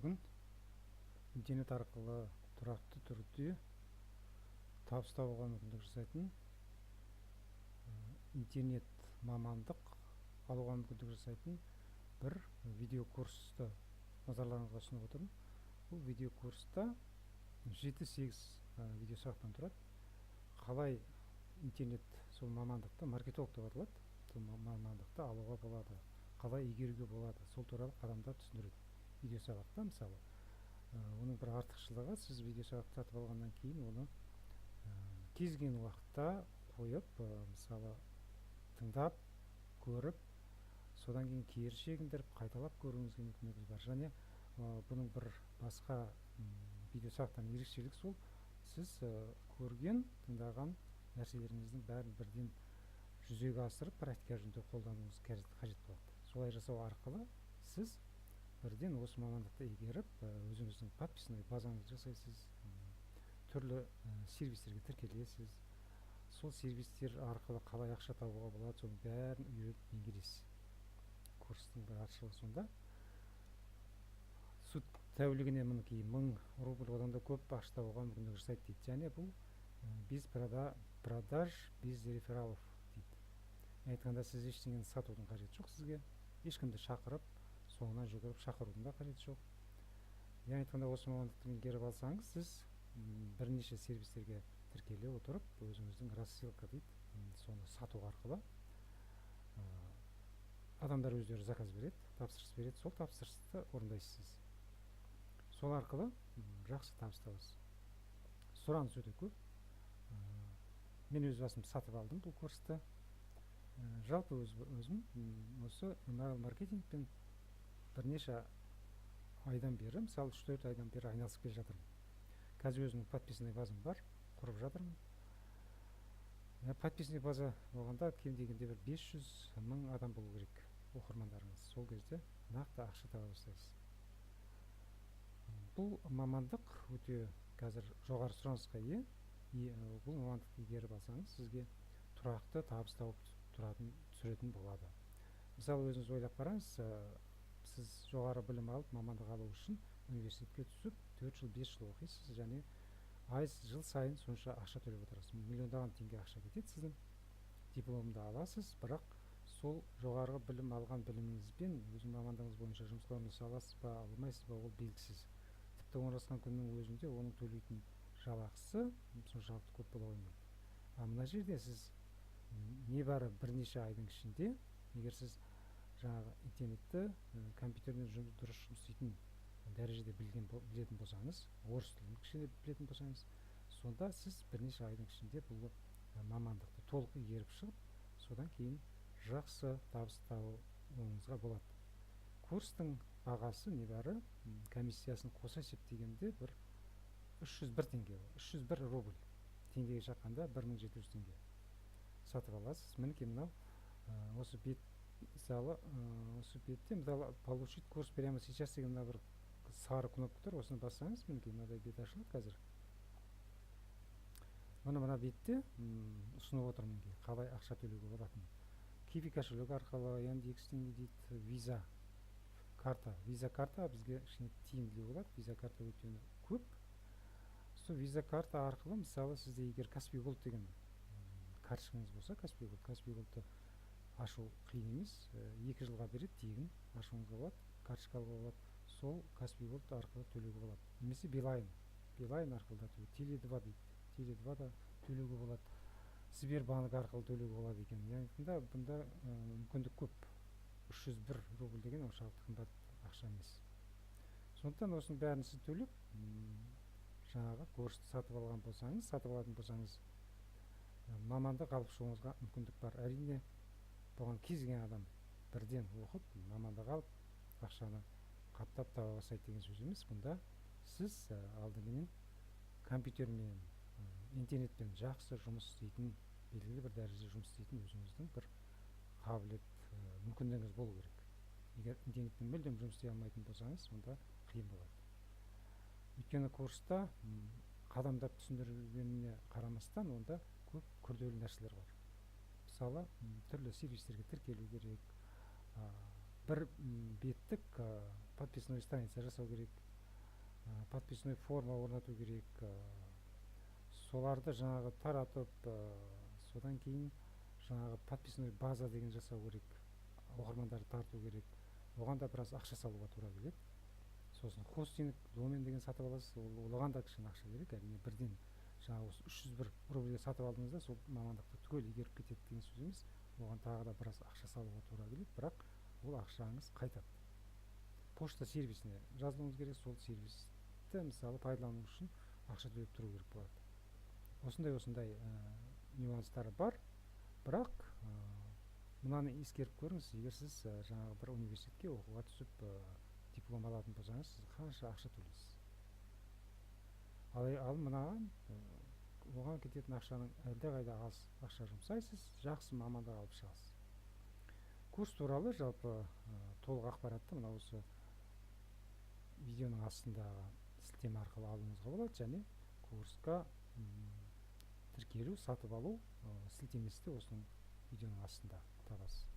бүгін интернет арқылы тұрақты түрде табыс табуға мүмкіндік жасайтын интернет мамандық алуға мүмкіндік жасайтын бір видео курсты назарларыңызға ұсынып отырмын. Бұл видео курста 7-8 видео сабақтан тұрады. Қалай интернет сол мамандықты, маркетолог деп аталады, сол мамандықты алуға болады, қалай игеруге болады, сол туралы қадамдар түсіндіреді. Видео сабақта мысалы оның бір артықшылығы, сіз видео сабақты сатып алғаннан кейін оны кез келген уақытта қойып, мысалы тыңдап, көріп, содан кейін кері шегіндіріп, қайталап көруіңізге мүмкіндігіңіз бар. Және бұның бір басқа видео сабақтан ерекшелік сол, сіз көрген, тыңдаған нәрселеріңіздің бәрін бірден жүзеге асырып, практика жүзінде қолдануыңыз қажет болады. Солай жасау арқылы сіз бірден осы мамандықты игеріп, өзіңіздің подписной базаңызды жасайсыз, түрлі сервистерге тіркелесіз. Сол сервистер арқылы қалай ақша табуға болады, соның бәрін үйреніп меңгересіз. Курстың бір артықшылығы сонда. Тәулігіне мінекей 1000 рубль, одан да көп ақша табуға мүмкіндік жасайды дейді. Және бұл без продаж, без рефералов дейді. Айтқанда, сіз ештеңені сатудың қажеті жоқ сізге, ешкімді шақырып, соңынан жүгіріп шақырудың да қажеті жоқ. Яғни айтқанда, осы мамандықты меңгеріп алсаңыз, сіз бірнеше сервистерге тіркеле отырып, өзіңіздің рассылка дейді, соны сату арқылы адамдар өздері заказ береді, тапсырыс береді, сол тапсырысты орындайсыз. Сол арқылы жақсы табыс табасыз. Сұраныс өте көп. Мен өз басым сатып алдым бұл курсты. Жалпы өзім осы email маркетингпен бірнеше айдан бері, мысалы 3-4 айдан бері айналысып келе жатырмын. Қазір өзімнің подписный базам бар, құрып жатырмын. Подписный база болғанда кем дегенде бір 500 000 адам болу керек, оқырмандарыңыз. Сол кезде нақты ақша таба бастайсыз. Бұл мамандық өте қазір жоғары сұранысқа ие. Бұл мамандықты игеріп алсаңыз, сізге тұрақты табыс тауып түсіретін болады. Мысалы, өзіңіз ойлап қараңыз, сіз жоғары білім алып, мамандық алу үшін университетке түсіп, 4 жыл, 5 жыл оқисыз, және жыл сайын сонша ақша төлеп отырасыз. Миллиондаған теңге ақша кетеді, сіздің дипломды аласыз, бірақ сол жоғары білім алған біліміңізбен өзің мамандығыңыз бойынша жұмысқа орналаса аласыз ба, алмайсыз ба, ол белгісіз. Тіпті орналасқан күннің өзінде оның төлейтін жалақысы соншалықты көп бола қоймайды. Мына жерде сіз небәрі бірнеше айдың ішінде, егер сіз жаңағы интернетті, компьютермен дұрыс жұмыс істейтін дәрежеде білетін болсаңыз, орыс тілін кішкене білетін болсаңыз, сонда сіз бірнеше айдың ішінде бұл мамандықты толық игеріп шығып, содан кейін жақсы табыс табуыңызға болады. Курстың бағасы небәрі, комиссиясын қоса есептегенде бір 301 теңге, 301 рубль. Теңгеге шаққанда 1700 теңге сатып аласыз. Мінекей мынау осы бет, мысалы, осы бетте получить курс прямо сейчас деген бір сары кнопка тұр, осыны бассаңыз, мінекей мынадай бет ашылады қазір. Мына бетте ұсынып отырмын, қалай ақша төлеуге болатын. Киви кошелек арқылы, Яндекстен дейді, виза карта. Виза карта бізге кішкене тиімді болады, виза карта өйткені көп. Сол виза карта арқылы, мысалы, сізде егер Каспий Голд деген карточкаңыз болса, Каспий Голдты ашу қиын емес, 2 жылға береді, тегін ашуыңызға болады, карточка алуға болады. Сол Каспий Голд арқылы төлеуге болады. Немесе Билайн арқылы да төлеуге, Теле2 дейді, Теле2 да төлеуге болады, Сбербанк арқылы төлеуге болады екен. Яғни бұнда мүмкіндік көп. 301 рубль деген оншалықты қымбат ақша емес. Сондықтан осының бәрін сіз төлеп, жаңағы курсты сатып алатын болсаңыз, мамандық алып шығуыңызға мүмкіндік бар. Әрине, бұған кез келген адам бірден оқып, мамандық алып, ақшаны қаптап таба бастайды деген сөз емес. Бұнда сіз алдыменен компьютермен, интернетпен жақсы жұмыс істейтін, белгілі бір дәрежеде жұмыс істейтін өзіңіздің бір қабілет, мүмкіндігіңіз болу керек. Егер интернетпен мүлдем жұмыс істей алмайтын болсаңыз, онда қиын болады. Өйткені курста қадамдар түсіндіргеніне қарамастан, онда көп күрделі нәрселер бар. Мысалы, түрлі сервистерге тіркелу керек, бір беттік подписной страница жасау керек, подписной форма орнату керек. Соларды жаңағы таратып, содан кейін жаңағы подписной база деген жасау керек, оқырмандарды тарту керек. Оған да біраз ақша салуға тура келеді. Сосын хостинг, домен деген сатып аласыз, оған да кішкене ақша керек. Әрине бірден жаңағы осы 301 рубльге сатып алдыңызда сол мамандықты түгел игеріп кетеді деген сөз емес. Оған тағы да біраз ақша салуға тура келеді, бірақ ол ақшаңыз қайтады. Пошта сервисіне жазылуыңыз керек, сол сервисті мысалы пайдалану үшін ақша төлеп тұру керек болады. Осындай нюанстары бар, бірақ мынаны ескеріп көріңіз, егер сіз жаңағы бір университетке оқуға түсіп диплом алатын болсаңыз, сіз қанша ақша төлейсіз. Ал мынаған оған кететін ақшаның әлдеқайда аз ақша жұмсайсыз, жақсы мамандық алып шығасыз. Курс туралы жалпы толық ақпаратты мына осы видеоның астындағы сілтеме арқылы алуыңызға болады, және курсқа тіркелу, сатып алу сілтемесі де осының видеоның астында табасыз.